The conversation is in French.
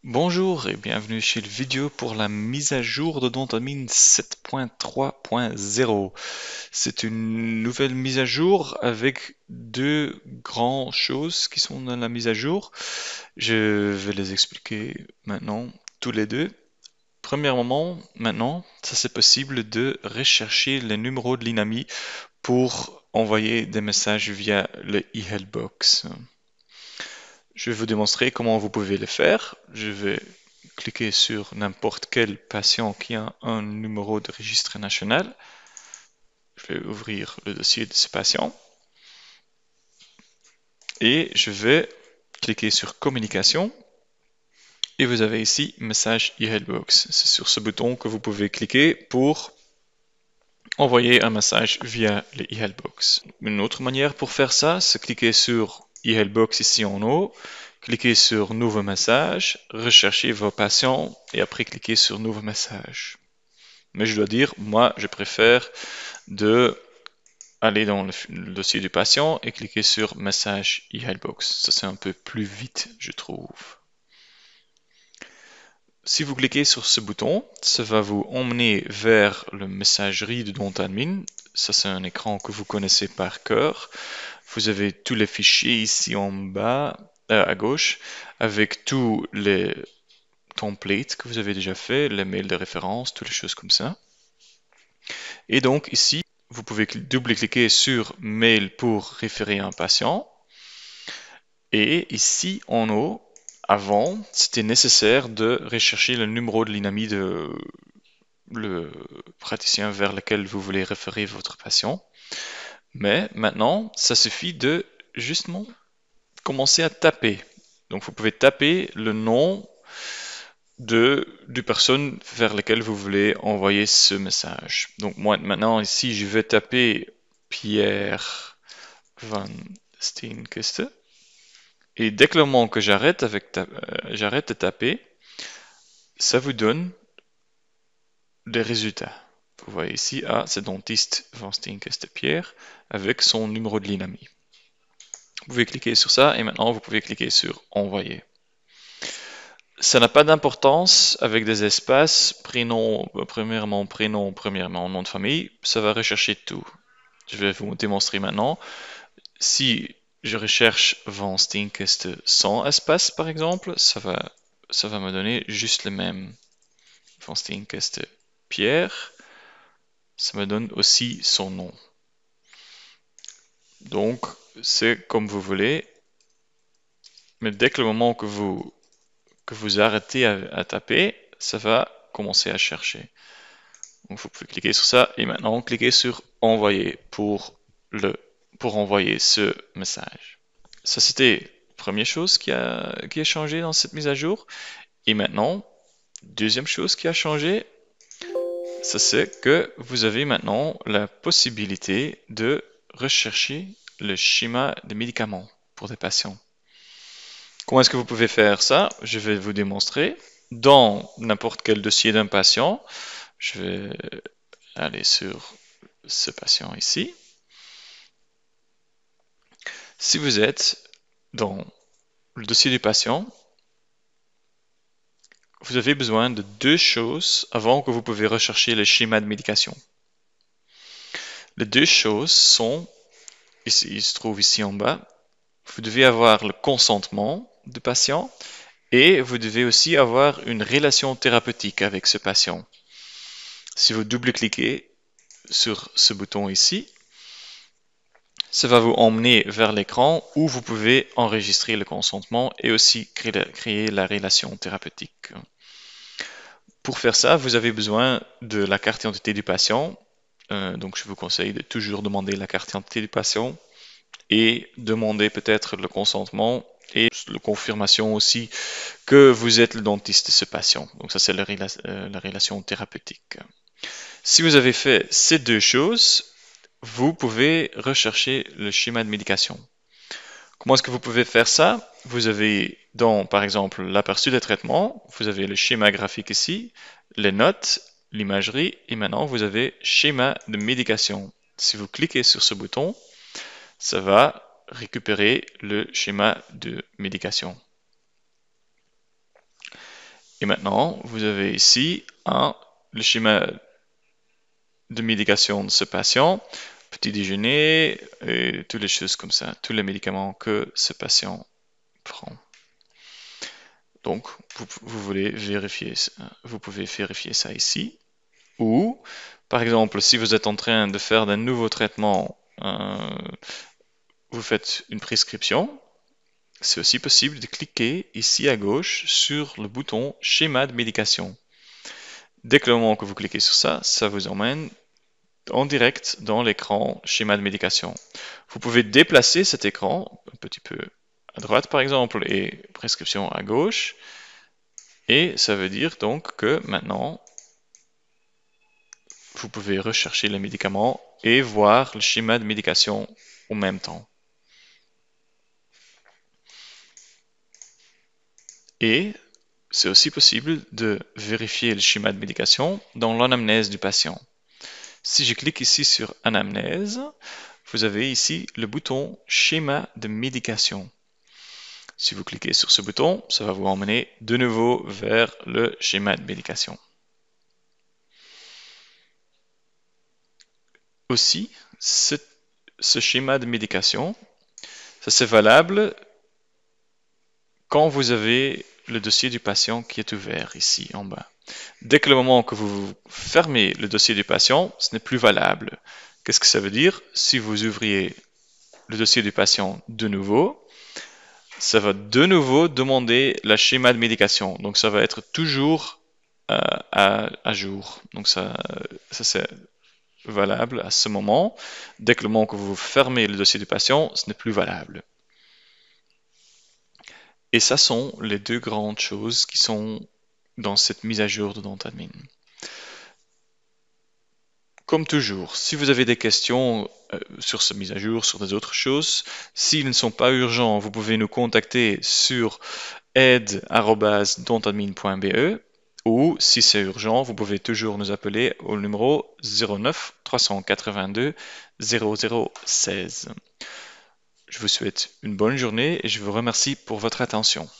Bonjour et bienvenue chez le vidéo pour la mise à jour de Dontamine 7.3.0. C'est une nouvelle mise à jour avec deux grandes choses qui sont dans la mise à jour. Je vais les expliquer maintenant tous les deux. Premièrement, maintenant, ça c'est possible de rechercher les numéros de l'INAMI pour envoyer des messages via le e-Helpbox. Je vais vous démontrer comment vous pouvez le faire. Je vais cliquer sur n'importe quel patient qui a un numéro de registre national. Je vais ouvrir le dossier de ce patient et je vais cliquer sur communication et vous avez ici message e-Helpbox. C'est sur ce bouton que vous pouvez cliquer pour envoyer un message via le e-Helpbox. Une autre manière pour faire ça, c'est cliquer sur e-Helpbox ici en haut, cliquez sur nouveau message, recherchez vos patients et après cliquez sur nouveau message. Mais je dois dire, moi je préfère de aller dans le dossier du patient et cliquer sur message e-Helpbox. Ça c'est un peu plus vite, je trouve. Si vous cliquez sur ce bouton, ça va vous emmener vers la messagerie de Dontamine. Ça, c'est un écran que vous connaissez par cœur. Vous avez tous les fichiers ici en bas, à gauche, avec tous les templates que vous avez déjà fait, les mails de référence, toutes les choses comme ça. Et donc ici, vous pouvez double-cliquer sur mail pour référer un patient. Et ici en haut, avant, c'était nécessaire de rechercher le numéro de l'INAMI de le praticien vers lequel vous voulez référer votre patient. Mais maintenant, ça suffit de justement commencer à taper. Donc vous pouvez taper le nom du personne vers lequel vous voulez envoyer ce message. Donc moi maintenant ici je vais taper Pierre Van Steenkiste. Et dès que le moment que j'arrête j'arrête de taper, ça vous donne des résultats. Vous voyez ici, c'est dentiste Van Steenkiste Pierre avec son numéro de l'INAMI. Vous pouvez cliquer sur ça et maintenant vous pouvez cliquer sur envoyer. Ça n'a pas d'importance avec des espaces, prénom, premièrement nom de famille, ça va rechercher tout. Je vais vous démontrer maintenant. Si je recherche Van Steenkiste sans espace par exemple, ça va me donner juste le même. Van Steenkiste Pierre, ça me donne aussi son nom. Donc, c'est comme vous voulez, mais dès que le moment que vous arrêtez à taper, ça va commencer à chercher. Donc, vous pouvez cliquer sur ça et maintenant cliquez sur envoyer pour envoyer ce message. Ça, c'était la première chose qui a changé dans cette mise à jour. Et maintenant, deuxième chose qui a changé, ça c'est que vous avez maintenant la possibilité de rechercher le schéma des médicaments pour des patients. Comment est-ce que vous pouvez faire ça? Je vais vous démontrer. Dans n'importe quel dossier d'un patient, je vais aller sur ce patient ici. Si vous êtes dans le dossier du patient, vous avez besoin de deux choses avant que vous pouvez rechercher le schéma de médication. Les deux choses sont, ici, il se trouve ici en bas, vous devez avoir le consentement du patient et vous devez aussi avoir une relation thérapeutique avec ce patient. Si vous double-cliquez sur ce bouton ici, ça va vous emmener vers l'écran où vous pouvez enregistrer le consentement et aussi créer la relation thérapeutique. Pour faire ça, vous avez besoin de la carte d'identité du patient. Donc, je vous conseille de toujours demander la carte d'identité du patient et demander peut-être le consentement et la confirmation aussi que vous êtes le dentiste de ce patient. Donc, ça, c'est la relation thérapeutique. Si vous avez fait ces deux choses, vous pouvez rechercher le schéma de médication. Comment est-ce que vous pouvez faire ça? Vous avez dans, par exemple, l'aperçu des traitements, vous avez le schéma graphique ici, les notes, l'imagerie, et maintenant vous avez schéma de médication. Si vous cliquez sur ce bouton, ça va récupérer le schéma de médication. Et maintenant, vous avez ici le schéma de médication de ce patient, petit déjeuner, et toutes les choses comme ça, tous les médicaments que ce patient prend. Donc, vous voulez vérifier, vous pouvez vérifier ça ici. Ou, par exemple, si vous êtes en train de faire d'un nouveau traitement, vous faites une prescription, c'est aussi possible de cliquer ici à gauche sur le bouton schéma de médication. Dès que le moment que vous cliquez sur ça, ça vous emmène en direct dans l'écran schéma de médication. Vous pouvez déplacer cet écran un petit peu à droite par exemple et prescription à gauche. Et ça veut dire donc que maintenant, vous pouvez rechercher les médicaments et voir le schéma de médication en même temps. Et c'est aussi possible de vérifier le schéma de médication dans l'anamnèse du patient. Si je clique ici sur Anamnèse, vous avez ici le bouton Schéma de médication. Si vous cliquez sur ce bouton, ça va vous emmener de nouveau vers le schéma de médication. Aussi, ce schéma de médication, ça c'est valable quand vous avez le dossier du patient qui est ouvert ici en bas. Dès que le moment que vous fermez le dossier du patient, ce n'est plus valable. Qu'est-ce que ça veut dire? Si vous ouvriez le dossier du patient de nouveau, ça va de nouveau demander le schéma de médication. Donc ça va être toujours à jour. Donc ça c'est valable à ce moment. Dès que le moment que vous fermez le dossier du patient, ce n'est plus valable. Et ça sont les deux grandes choses qui sont dans cette mise à jour de DentAdmin. Comme toujours, si vous avez des questions sur cette mise à jour, sur des autres choses, s'ils ne sont pas urgents, vous pouvez nous contacter sur aide@dentadmin.be ou si c'est urgent, vous pouvez toujours nous appeler au numéro 09 382 0016. Je vous souhaite une bonne journée et je vous remercie pour votre attention.